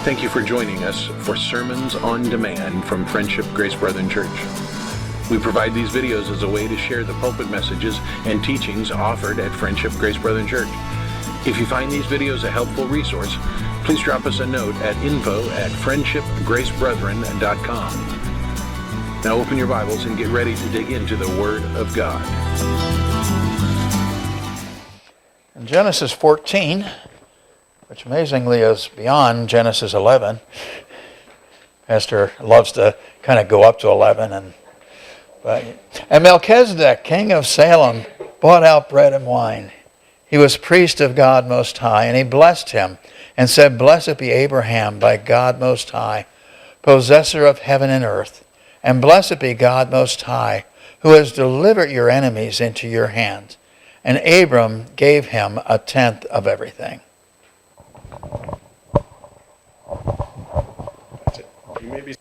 Thank you for joining us for Sermons on Demand from Friendship Grace Brethren Church. We provide these videos as a way to share the pulpit messages and teachings offered at Friendship Grace Brethren Church. If you find these videos a helpful resource, please drop us a note at info@friendshipgracebrethren.com. Now open your Bibles and get ready to dig into the Word of God. In Genesis 14, which amazingly is beyond Genesis 11. Pastor loves to kind of go up to 11. And Melchizedek, king of Salem, bought out bread and wine. He was priest of God Most High, and he blessed him and said, "Blessed be Abraham by God Most High, possessor of heaven and earth. And blessed be God Most High, who has delivered your enemies into your hands." And Abram gave him a tenth of everything. That's it. You may be.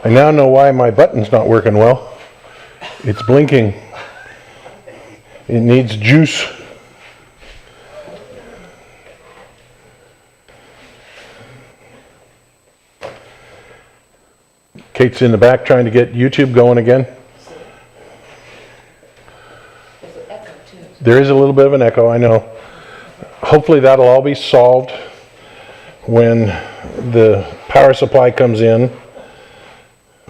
I now know why my button's not working well. It's blinking. It needs juice. Kate's in the back trying to get YouTube going again. There is a little bit of an echo, I know. Hopefully that'll all be solved when the power supply comes in.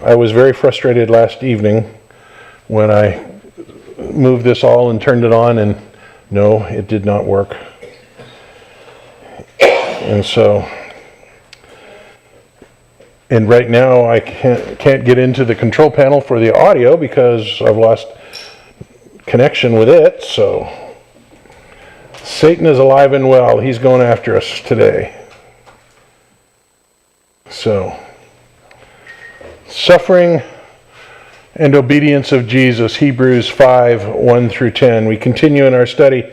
I was very frustrated last evening when I moved this all and turned it on, and no, it did not work. And right now I can't get into the control panel for the audio because I've lost connection with it. So Satan is alive and well. He's going after us today. So suffering and obedience of Jesus, Hebrews 5, 1 through 10. We continue in our study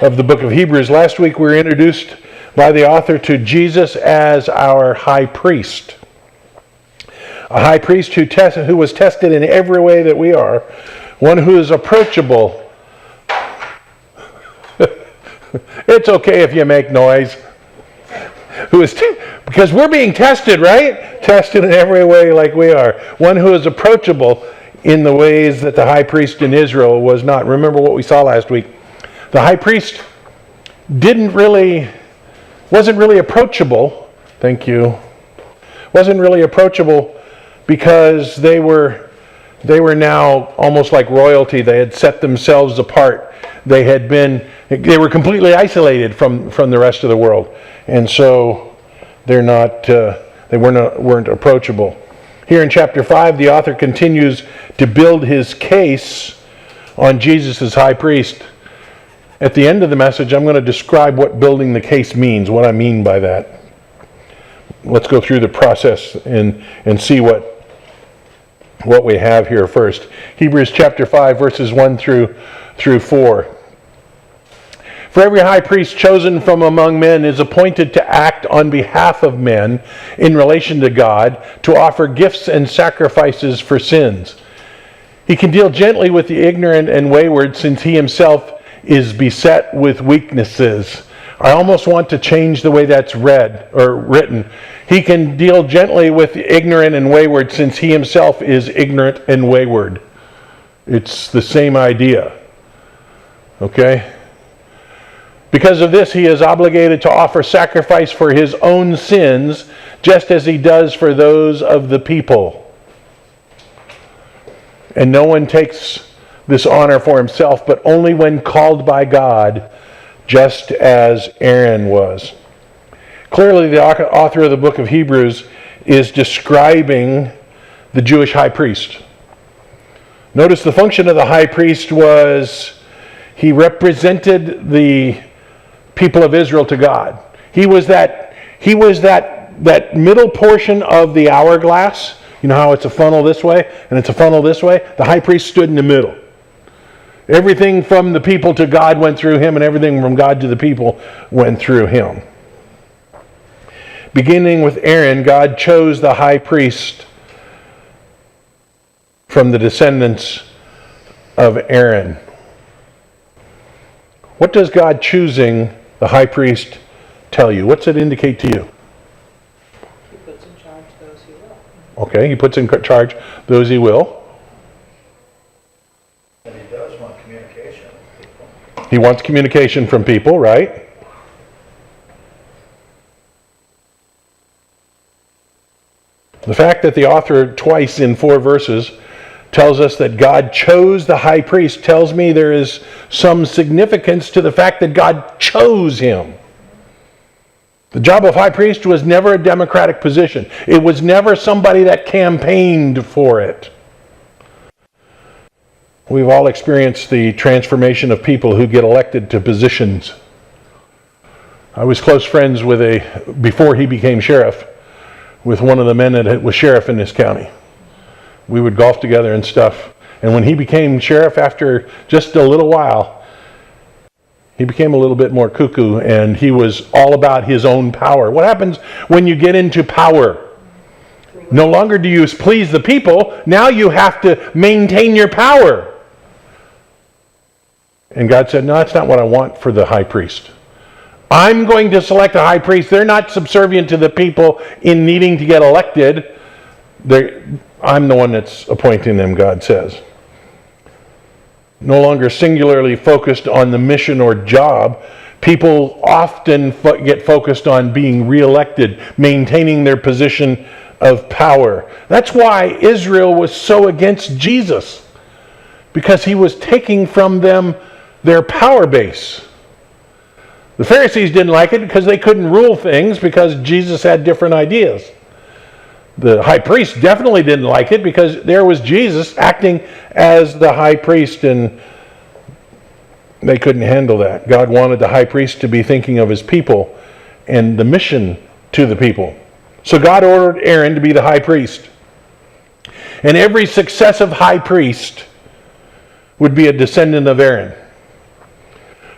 of the book of Hebrews. Last week we were introduced by the author to Jesus as our high priest. A high priest who was tested in every way that we are. One who is approachable. It's okay if you make noise. Because we're being tested, right? Tested in every way like we are. One who is approachable in the ways that the high priest in Israel was not. Remember what we saw last week. The high priest wasn't really approachable. Thank you. Wasn't really approachable because they were now almost like royalty. They had set themselves apart. They were completely isolated from the rest of the world, and so they weren't approachable. Here in chapter 5, the author continues to build his case on Jesus as high priest. At the end of the message, I'm going to describe what building the case means, what I mean by that. Let's go through the process and see what we have here first. Hebrews chapter 5, verses 1 through 4. For every high priest chosen from among men is appointed to act on behalf of men in relation to God, to offer gifts and sacrifices for sins. He can deal gently with the ignorant and wayward, since he himself is beset with weaknesses. I almost want to change the way that's read or written. He can deal gently with the ignorant and wayward, since he himself is ignorant and wayward. It's the same idea. Okay? Because of this, he is obligated to offer sacrifice for his own sins, just as he does for those of the people. And no one takes this honor for himself, but only when called by God, just as Aaron was. Clearly, the author of the book of Hebrews is describing the Jewish high priest. Notice the function of the high priest was he represented the people of Israel to God. He was that middle portion of the hourglass. You know how it's a funnel this way and it's a funnel this way? The high priest stood in the middle. Everything from the people to God went through him, and everything from God to the people went through him. Beginning with Aaron, God chose the high priest from the descendants of Aaron. What does God choosing the high priest tell you? What's it indicate to you? He puts in charge those he will. Okay, he puts in charge those he will. And he does want communication with people. He wants communication from people, right? The fact that the author twice in 4 verses tells us that God chose the high priest tells me there is some significance to the fact that God chose him. The job of high priest was never a democratic position. It was never somebody that campaigned for it. We've all experienced the transformation of people who get elected to positions. I was close friends with before he became sheriff, with one of the men that was sheriff in this county. We would golf together and stuff. And when he became sheriff, after just a little while, he became a little bit more cuckoo, and he was all about his own power. What happens when you get into power? No longer do you please the people, now you have to maintain your power. And God said, no, that's not what I want for the high priest. I'm going to select a high priest. They're not subservient to the people in needing to get elected. I'm the one that's appointing them, God says. No longer singularly focused on the mission or job. People often get focused on being reelected, maintaining their position of power. That's why Israel was so against Jesus, because he was taking from them their power base. The Pharisees didn't like it because they couldn't rule things because Jesus had different ideas. The high priest definitely didn't like it because there was Jesus acting as the high priest, and they couldn't handle that. God wanted the high priest to be thinking of his people and the mission to the people. So God ordered Aaron to be the high priest. And every successive high priest would be a descendant of Aaron.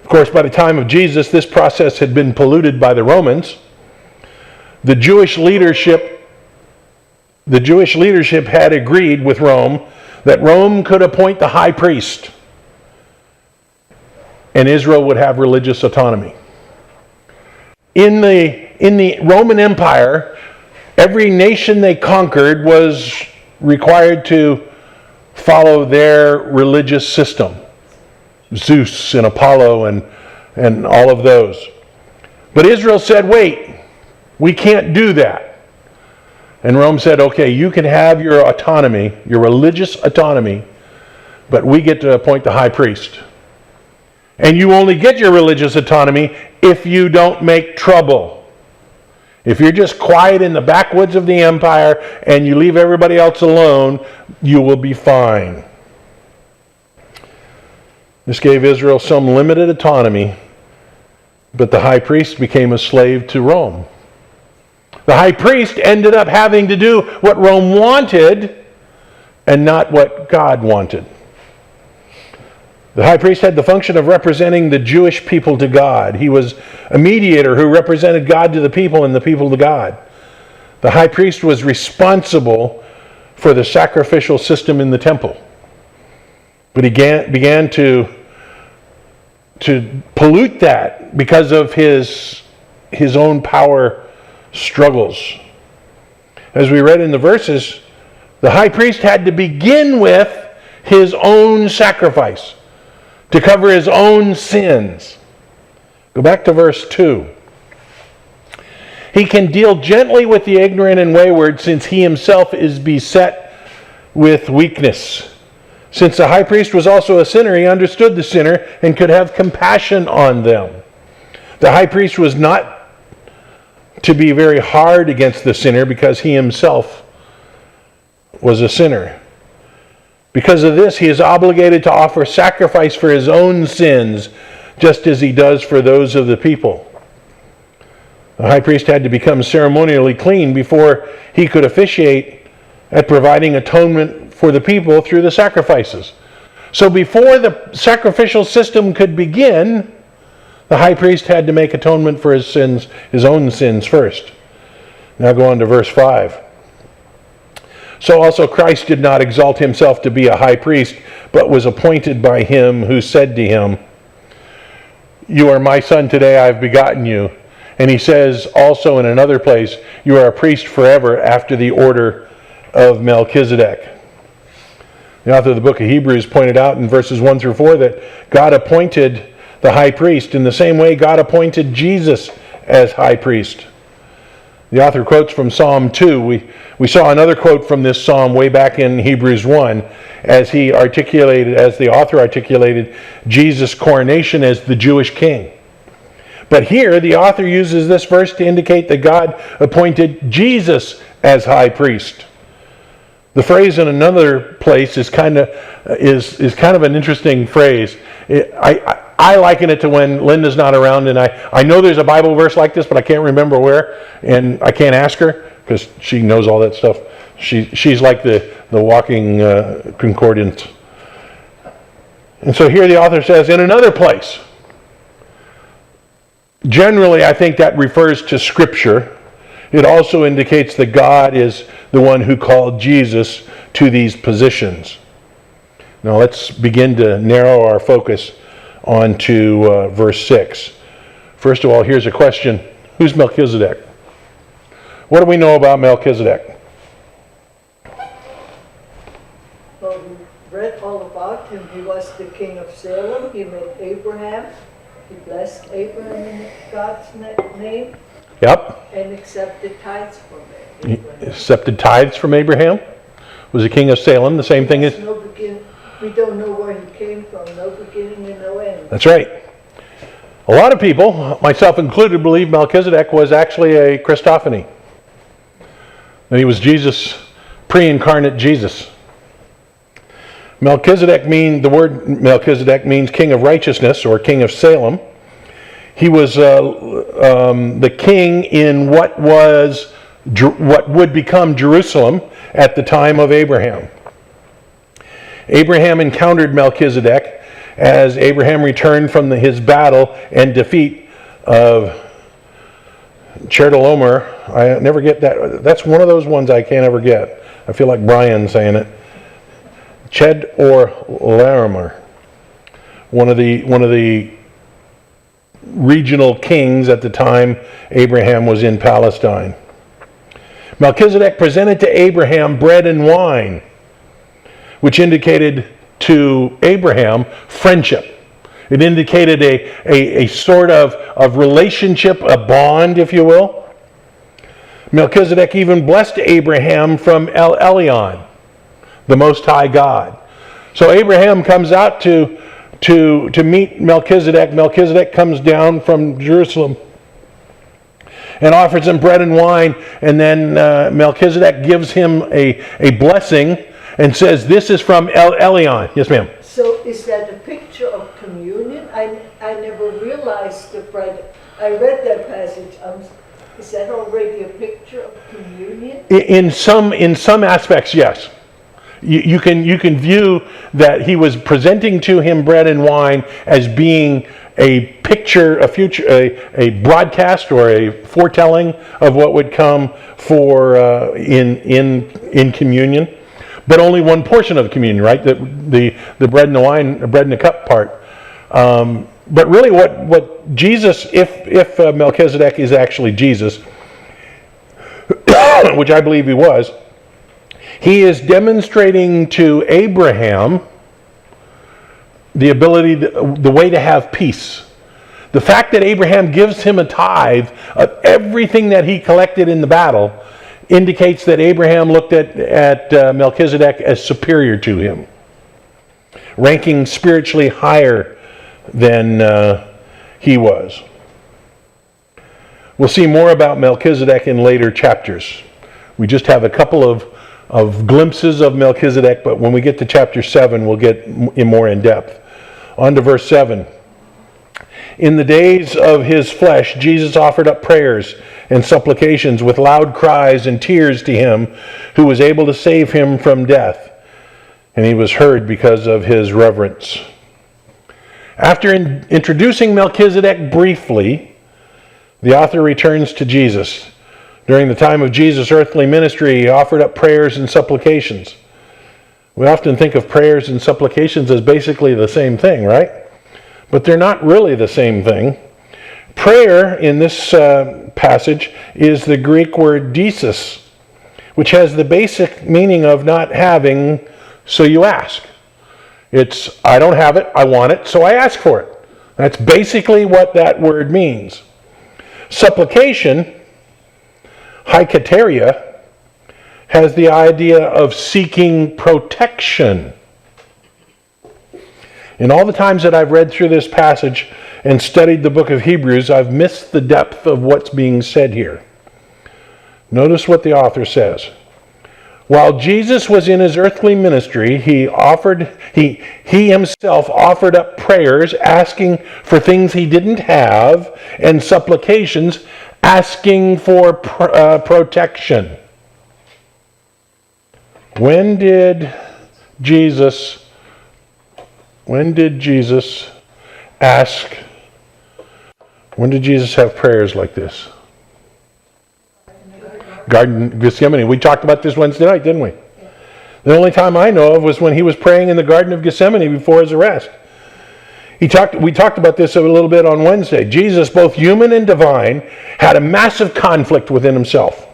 Of course, by the time of Jesus, this process had been polluted by the Romans. The Jewish leadership had agreed with Rome that Rome could appoint the high priest, and Israel would have religious autonomy. In the Roman Empire, every nation they conquered was required to follow their religious system. Zeus and Apollo and all of those. But Israel said, wait, we can't do that. And Rome said, okay, you can have your autonomy, your religious autonomy, but we get to appoint the high priest. And you only get your religious autonomy if you don't make trouble. If you're just quiet in the backwoods of the empire and you leave everybody else alone, you will be fine. This gave Israel some limited autonomy, but the high priest became a slave to Rome. The high priest ended up having to do what Rome wanted and not what God wanted. The high priest had the function of representing the Jewish people to God. He was a mediator who represented God to the people and the people to God. The high priest was responsible for the sacrificial system in the temple. But he began to pollute that because of his own power struggles. As we read in the verses, the high priest had to begin with his own sacrifice to cover his own sins. Go back to verse 2. He can deal gently with the ignorant and wayward, since he himself is beset with weakness. Since the high priest was also a sinner, he understood the sinner and could have compassion on them. The high priest was not to be very hard against the sinner because he himself was a sinner. Because of this, he is obligated to offer sacrifice for his own sins, just as he does for those of the people. The high priest had to become ceremonially clean before he could officiate at providing atonement for the people through the sacrifices. So before the sacrificial system could begin, the high priest had to make atonement for his sins, his own sins first. Now go on to verse 5. So also Christ did not exalt himself to be a high priest, but was appointed by him who said to him, you are my son, today I have begotten you. And he says also in another place, you are a priest forever after the order of Melchizedek. The author of the book of Hebrews pointed out in verses 1 through 4 that God appointed the high priest in the same way God appointed Jesus as high priest. The author quotes from Psalm 2. We saw another quote from this psalm way back in Hebrews 1 as the author articulated Jesus' coronation as the Jewish king. But here, the author uses this verse to indicate that God appointed Jesus as high priest. The phrase in another place is kind of an interesting phrase. I liken it to when Linda's not around, and I know there's a Bible verse like this, but I can't remember where, and I can't ask her because she knows all that stuff. She's like the walking concordance. And so here the author says, in another place. Generally, I think that refers to Scripture. It also indicates that God is the one who called Jesus to these positions. Now let's begin to narrow our focus onto verse 6. First of all, here's a question. Who's Melchizedek? What do we know about Melchizedek? Well, we read all about him. He was the king of Salem. He met Abraham. He blessed Abraham in God's name. Yep. And accepted tithes from He Abraham. accepted tithes from Abraham. Was the king of Salem. The same thing as... No begin. We don't know where he came from. No beginning and no end. That's right. A lot of people, myself included, believe Melchizedek was actually a Christophany. That he was Jesus, pre-incarnate Jesus. The word Melchizedek means king of righteousness or king of Salem. He was the king in what would become Jerusalem at the time of Abraham. Abraham encountered Melchizedek as Abraham returned from his battle and defeat of Chedorlaomer. I never get that. That's one of those ones I can't ever get. I feel like Brian saying it. Chedorlaomer, one of the regional kings at the time Abraham was in Palestine. Melchizedek presented to Abraham bread and wine, which indicated to Abraham friendship. It indicated a sort of relationship, a bond, if you will. Melchizedek even blessed Abraham from El Elyon, the Most High God. So Abraham comes out to meet Melchizedek. Melchizedek comes down from Jerusalem and offers him bread and wine, and then Melchizedek gives him a blessing and says, this is from El Elyon. Yes, ma'am. So is that a picture of communion? I never realized the bread. I read that passage. Is that already a picture of communion? In some aspects, yes. You can view that he was presenting to him bread and wine as being a picture, a broadcast or a foretelling of what would come for in communion, but only one portion of communion, right? The bread and the wine, the bread and the cup part. But really, what Jesus, if Melchizedek is actually Jesus, which I believe he was, he is demonstrating to Abraham the ability, the way to have peace. The fact that Abraham gives him a tithe of everything that he collected in the battle indicates that Abraham looked at Melchizedek as superior to him, ranking spiritually higher than he was. We'll see more about Melchizedek in later chapters. We just have a couple of glimpses of Melchizedek, but when we get to chapter 7, we'll get more in depth. On to verse 7. In the days of his flesh, Jesus offered up prayers and supplications with loud cries and tears to him who was able to save him from death, and he was heard because of his reverence. After introducing Melchizedek briefly, the author returns to Jesus. During the time of Jesus' earthly ministry, he offered up prayers and supplications. We often think of prayers and supplications as basically the same thing, right? but they're not really the same thing. Prayer in this passage is the Greek word desis, which has the basic meaning of not having, so you ask. It's, I don't have it, I want it, so I ask for it. That's basically what that word means. Supplication, haikateria, has the idea of seeking protection. In all the times that I've read through this passage and studied the book of Hebrews, I've missed the depth of what's being said here. Notice what the author says. While Jesus was in his earthly ministry, he himself offered up prayers asking for things he didn't have, and supplications asking for protection. When did Jesus have prayers like this? Garden of Gethsemane. We talked about this Wednesday night, didn't we? The only time I know of was when he was praying in the Garden of Gethsemane before his arrest. We talked about this a little bit on Wednesday. Jesus, both human and divine, had a massive conflict within himself.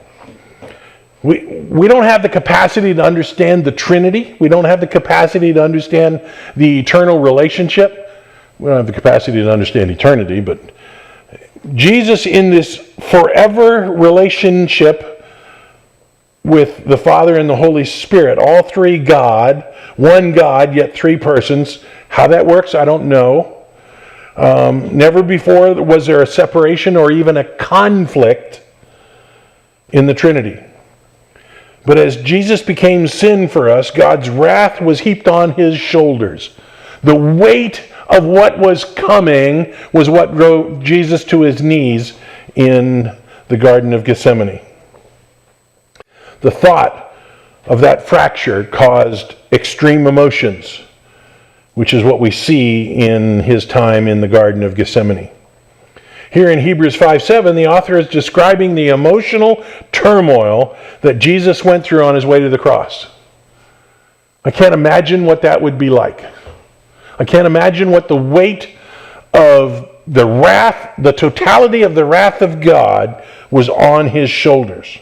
We don't have the capacity to understand the Trinity. We don't have the capacity to understand the eternal relationship. We don't have the capacity to understand eternity, but Jesus, in this forever relationship with the Father and the Holy Spirit, all three God, one God, yet three persons. How that works, I don't know. Never before was there a separation or even a conflict in the Trinity. But as Jesus became sin for us, God's wrath was heaped on his shoulders. The weight of what was coming was what drove Jesus to his knees in the Garden of Gethsemane. The thought of that fracture caused extreme emotions, which is what we see in his time in the Garden of Gethsemane. Here in Hebrews 5:7, the author is describing the emotional turmoil that Jesus went through on his way to the cross. I can't imagine what that would be like. I can't imagine what the weight of the wrath, the totality of the wrath of God was on his shoulders.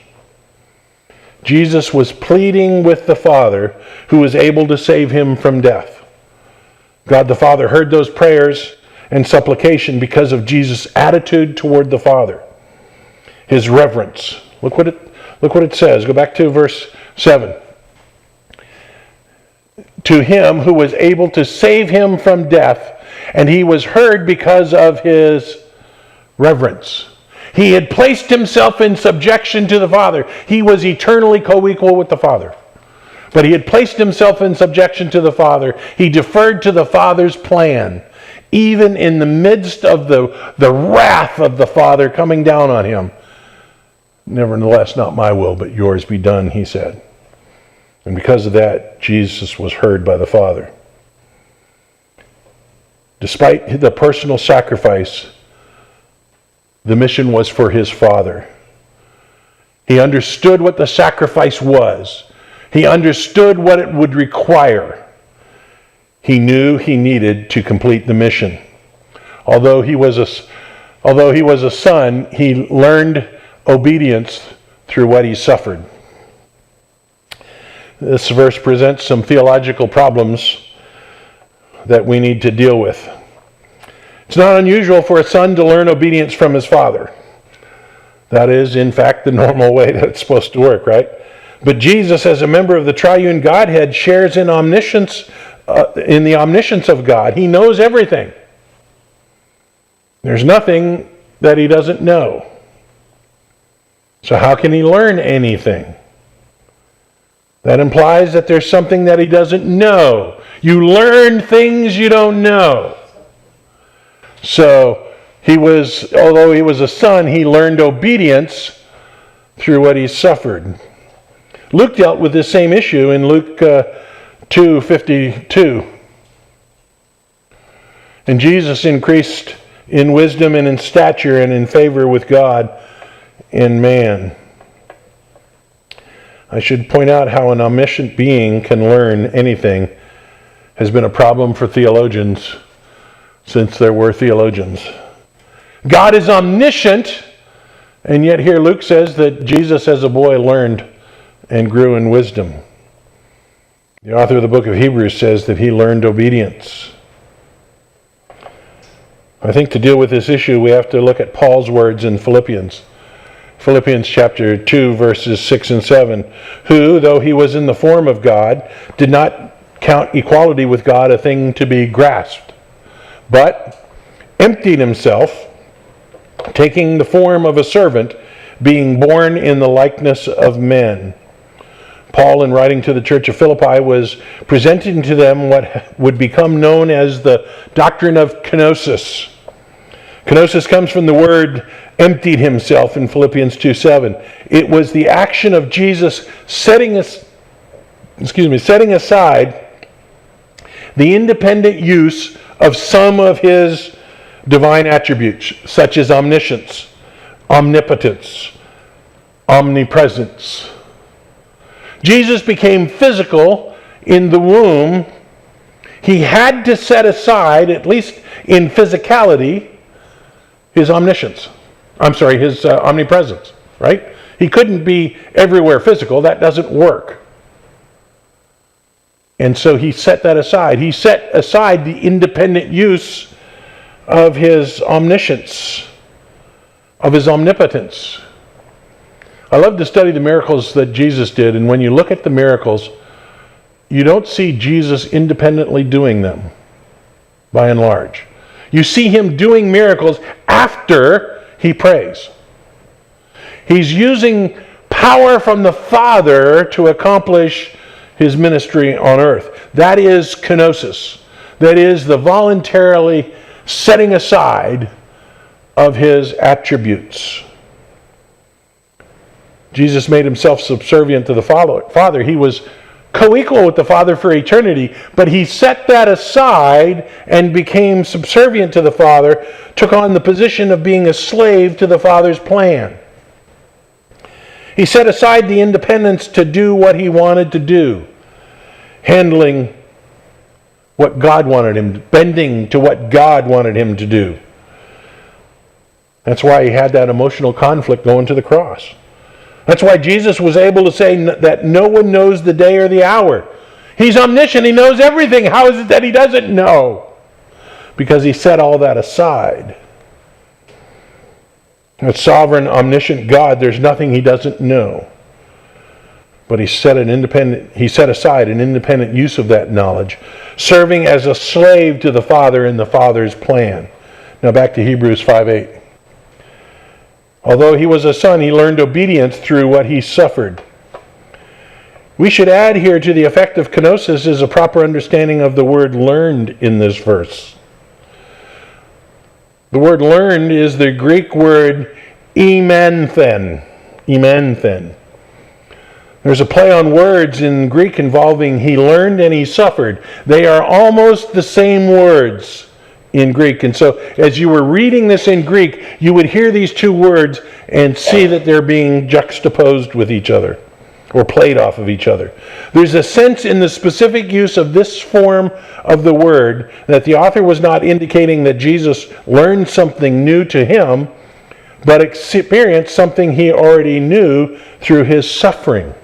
Jesus was pleading with the Father, who was able to save him from death. God the Father heard those prayers and supplication because of Jesus' attitude toward the Father. His reverence. Look what it says. Go back to verse 7. To him who was able to save him from death, and he was heard because of his reverence. He had placed himself in subjection to the Father. He was eternally co-equal with the Father. But he had placed himself in subjection to the Father. He deferred to the Father's plan, even in the midst of the wrath of the Father coming down on him. Nevertheless, not my will, but yours be done, he said. And because of that, Jesus was heard by the Father. Despite the personal sacrifice, the mission was for his Father. He understood what the sacrifice was. He understood what it would require. He knew he needed to complete the mission. Although he was a son, he learned obedience through what he suffered. This verse presents some theological problems that we need to deal with. It's not unusual for a son to learn obedience from his father. That is, in fact, the normal way that it's supposed to work, right? But Jesus, as a member of the triune Godhead, shares in omniscience, in the omniscience of God. He knows everything. There's nothing that he doesn't know. So how can he learn anything? That implies that there's something that he doesn't know. You learn things you don't know. So although he was a son, he learned obedience through what he suffered. Luke dealt with this same issue in Luke 2:52. And Jesus increased in wisdom and in stature and in favor with God and man. I should point out how an omniscient being can learn anything has been a problem for theologians since there were theologians. God is omniscient, and yet here Luke says that Jesus as a boy learned and grew in wisdom. The author of the book of Hebrews says that he learned obedience. I think to deal with this issue, we have to look at Paul's words in Philippians. Philippians chapter 2, verses 6 and 7. Who, though he was in the form of God, did not count equality with God a thing to be grasped, but emptied himself, taking the form of a servant, being born in the likeness of men. Paul, in writing to the church of Philippi, was presenting to them what would become known as the doctrine of kenosis. Kenosis comes from the word emptied himself in Philippians 2:7. It was the action of Jesus setting aside the independent use of some of his divine attributes, such as omniscience, omnipotence, omnipresence. Jesus became physical in the womb. He had to set aside, at least in physicality, his omniscience. His omnipresence, right? He couldn't be everywhere physical. That doesn't work. And so he set that aside. He set aside the independent use of his omniscience, of his omnipotence. I love to study the miracles that Jesus did, and when you look at the miracles, you don't see Jesus independently doing them, by and large. You see him doing miracles after he prays. He's using power from the Father to accomplish his ministry on earth. That is kenosis. That is the voluntarily setting aside of his attributes. Jesus made himself subservient to the Father. He was co-equal with the Father for eternity, but he set that aside and became subservient to the Father, took on the position of being a slave to the Father's plan. He set aside the independence to do what he wanted to do, handling what God wanted him, bending to what God wanted him to do. That's why he had that emotional conflict going to the cross. That's why Jesus was able to say that no one knows the day or the hour. He's omniscient. He knows everything. How is it that he doesn't know? Because he set all that aside. A sovereign, omniscient God, there's nothing he doesn't know. But he set aside an independent use of that knowledge, serving as a slave to the Father in the Father's plan. Now back to Hebrews 5:8. Although he was a son, he learned obedience through what he suffered. We should add here to the effect of kenosis is a proper understanding of the word learned in this verse. The word learned is the Greek word ementhen. Ementhen. There's a play on words in Greek involving he learned and he suffered. They are almost the same words in Greek. And so as you were reading this in Greek, you would hear these two words and see that they're being juxtaposed with each other or played off of each other. There's a sense in the specific use of this form of the word that the author was not indicating that Jesus learned something new to him, but experienced something he already knew through his suffering.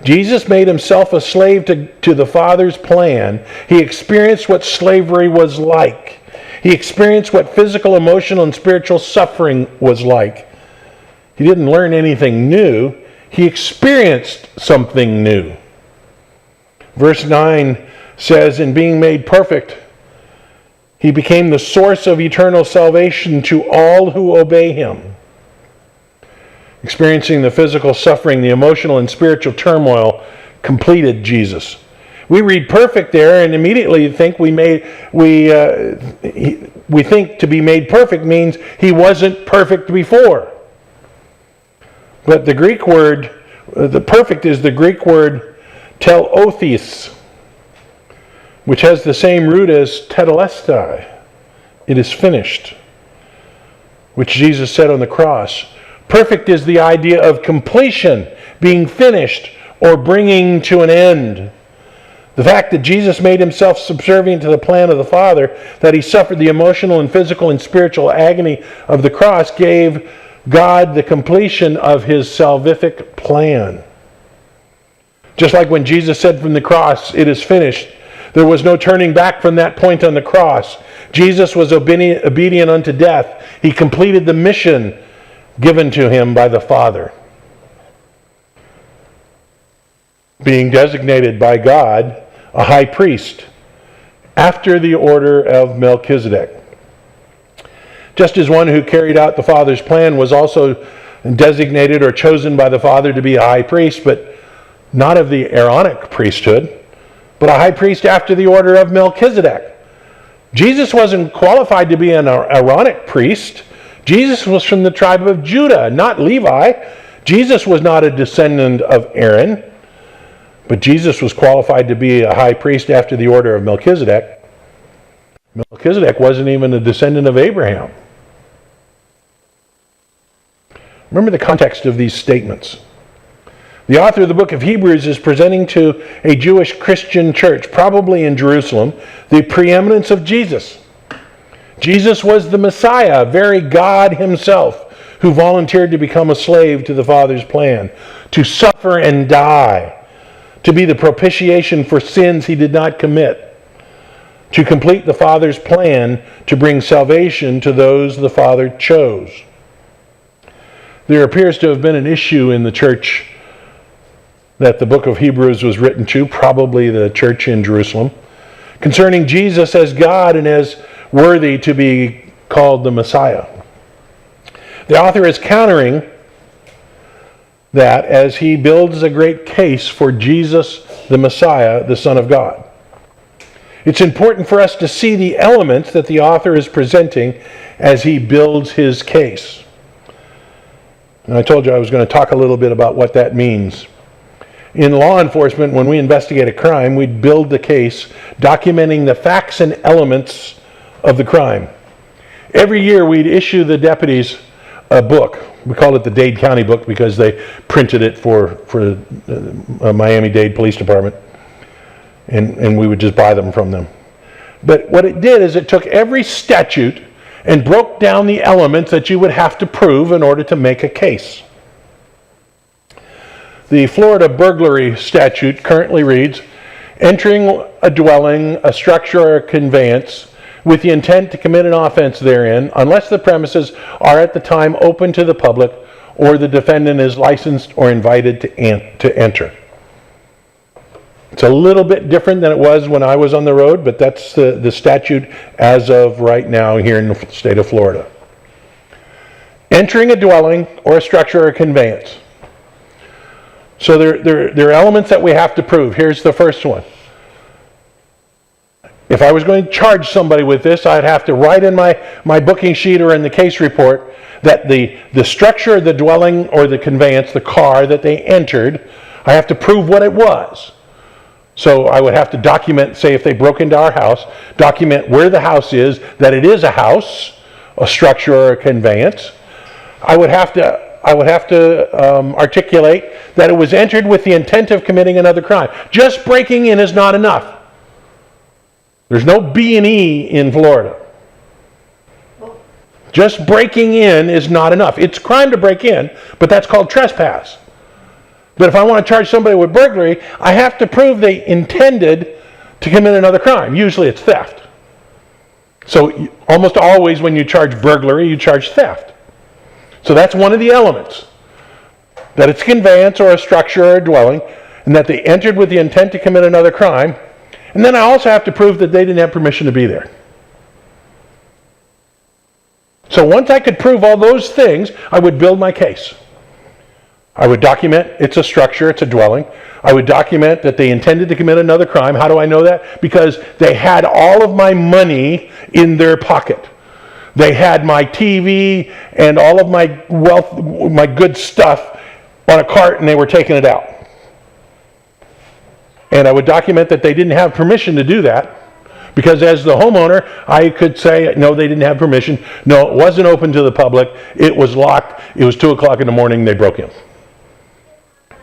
Jesus made himself a slave to the Father's plan. He experienced what slavery was like. He experienced what physical, emotional, and spiritual suffering was like. He didn't learn anything new. He experienced something new. Verse 9 says, in being made perfect, he became the source of eternal salvation to all who obey him. Experiencing the physical suffering, the emotional and spiritual turmoil completed Jesus. We read perfect there and immediately think we think to be made perfect means he wasn't perfect before. But the Greek word, the perfect is the Greek word teleothis, which has the same root as tetelestai. It is finished, which Jesus said on the cross. Perfect is the idea of completion, being finished, or bringing to an end. The fact that Jesus made himself subservient to the plan of the Father, that he suffered the emotional and physical and spiritual agony of the cross, gave God the completion of his salvific plan. Just like when Jesus said from the cross, "It is finished," there was no turning back from that point on the cross. Jesus was obedient unto death. He completed the mission given to him by the Father. Being designated by God a high priest after the order of Melchizedek. Just as one who carried out the Father's plan was also designated or chosen by the Father to be a high priest, but not of the Aaronic priesthood, but a high priest after the order of Melchizedek. Jesus wasn't qualified to be an Aaronic priest. Jesus was from the tribe of Judah, not Levi. Jesus was not a descendant of Aaron, but Jesus was qualified to be a high priest after the order of Melchizedek. Melchizedek wasn't even a descendant of Abraham. Remember the context of these statements. The author of the book of Hebrews is presenting to a Jewish Christian church, probably in Jerusalem, the preeminence of Jesus. Jesus was the Messiah, very God himself, who volunteered to become a slave to the Father's plan, to suffer and die, to be the propitiation for sins he did not commit, to complete the Father's plan to bring salvation to those the Father chose. There appears to have been an issue in the church that the book of Hebrews was written to, probably the church in Jerusalem, concerning Jesus as God and as worthy to be called the Messiah. The author is countering that as he builds a great case for Jesus the Messiah, the Son of God. It's important for us to see the elements that the author is presenting as he builds his case. And I told you I was going to talk a little bit about what that means. In law enforcement, when we investigate a crime, we'd build the case documenting the facts and elements of the crime. Every year we'd issue the deputies a book. We called it the Dade County book because they printed it for Miami-Dade Police Department. And we would just buy them from them. But what it did is it took every statute and broke down the elements that you would have to prove in order to make a case. The Florida burglary statute currently reads, entering a dwelling, a structure, or a conveyance with the intent to commit an offense therein, unless the premises are at the time open to the public or the defendant is licensed or invited to enter. It's a little bit different than it was when I was on the road, but that's the statute as of right now here in the state of Florida. Entering a dwelling or a structure or a conveyance. So there are elements that we have to prove. Here's the first one. If I was going to charge somebody with this, I'd have to write in my booking sheet or in the case report that the structure of the dwelling or the conveyance, the car that they entered, I have to prove what it was. So I would have to document, say if they broke into our house, document where the house is, that it is a house, a structure or a conveyance. I would have to articulate that it was entered with the intent of committing another crime. Just breaking in is not enough. There's no B&E in Florida. Just breaking in is not enough. It's a crime to break in, but that's called trespass. But if I want to charge somebody with burglary, I have to prove they intended to commit another crime. Usually it's theft. So almost always when you charge burglary, you charge theft. So that's one of the elements. That it's a conveyance or a structure or a dwelling, and that they entered with the intent to commit another crime. And then I also have to prove that they didn't have permission to be there. So once I could prove all those things, I would build my case. I would document it's a structure, it's a dwelling. I would document that they intended to commit another crime. How do I know that? Because they had all of my money in their pocket. They had my TV and all of my wealth, my good stuff on a cart, and they were taking it out. And I would document that they didn't have permission to do that, because as the homeowner, I could say, no, they didn't have permission. No, it wasn't open to the public. It was locked. It was 2 o'clock in the morning. They broke in.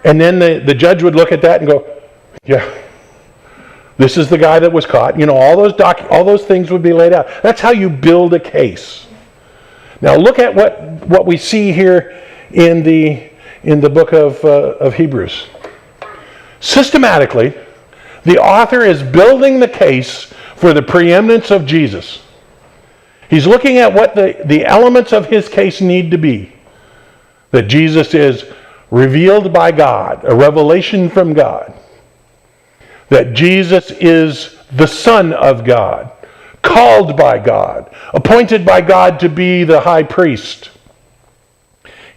And then the judge would look at that and go, yeah, This is the guy that was caught. All those things would be laid out. That's how you build a case. Now look at what we see here in the book of Hebrews. Systematically, the author is building the case for the preeminence of Jesus. He's looking at what the elements of his case need to be. That Jesus is revealed by God, a revelation from God. That Jesus is the Son of God, called by God, appointed by God to be the high priest.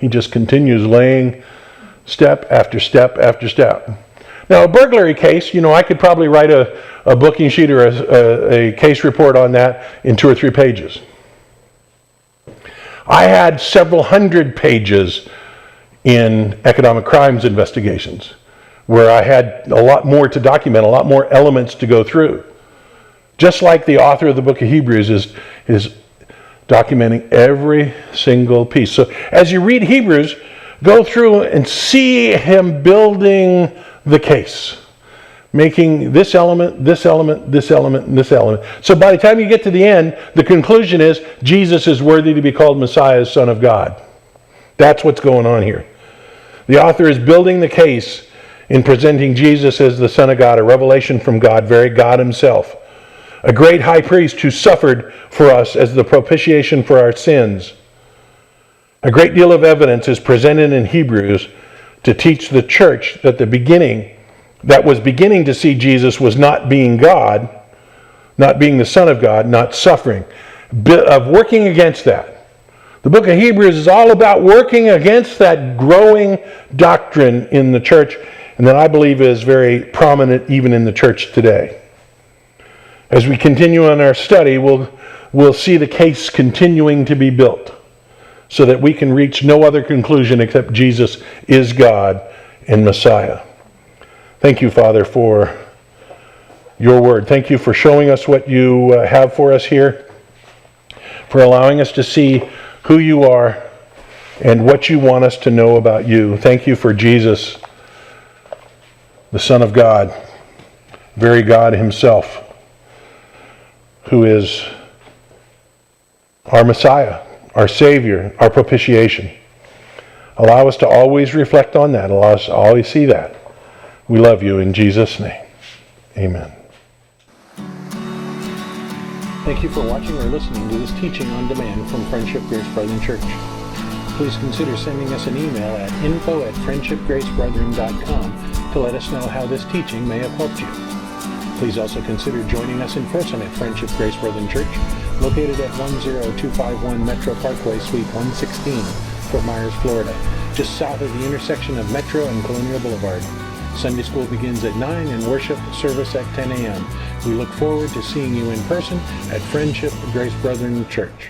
He just continues laying step after step after step. Now, a burglary case, I could probably write a booking sheet or a case report on that in 2 or 3 pages. I had several hundred pages in economic crimes investigations, where I had a lot more to document, a lot more elements to go through. Just like the author of the book of Hebrews is documenting every single piece. So as you read Hebrews, go through and see him building the case, making this element, this element, this element, and this element. So by the time you get to the end, the conclusion is Jesus is worthy to be called Messiah, Son of God. That's what's going on here. The author is building the case in presenting Jesus as the Son of God, a revelation from God, very God himself. A great high priest who suffered for us as the propitiation for our sins. A great deal of evidence is presented in Hebrews to teach the church that that was beginning to see Jesus was not being God, not being the Son of God, not suffering, of working against that. The book of Hebrews is all about working against that growing doctrine in the church, and that I believe is very prominent even in the church today. As we continue on our study, we'll see the case continuing to be built so that we can reach no other conclusion except Jesus is God and Messiah. Thank you, Father, for your word. Thank you for showing us what you have for us here, for allowing us to see who you are and what you want us to know about you. Thank you for Jesus, the Son of God, very God himself, who is our Messiah, our Savior, our propitiation. Allow us to always reflect on that. Allow us to always see that. We love you in Jesus' name. Amen. Thank you for watching or listening to this teaching on demand from Friendship Grace Brethren Church. Please consider sending us an email at info@friendshipgracebrethren.com to let us know how this teaching may have helped you. Please also consider joining us in person at Friendship Grace Brethren Church, located at 10251 Metro Parkway, Suite 116, Fort Myers, Florida, just south of the intersection of Metro and Colonial Boulevard. Sunday school begins at 9 and worship service at 10 a.m. We look forward to seeing you in person at Friendship Grace Brethren Church.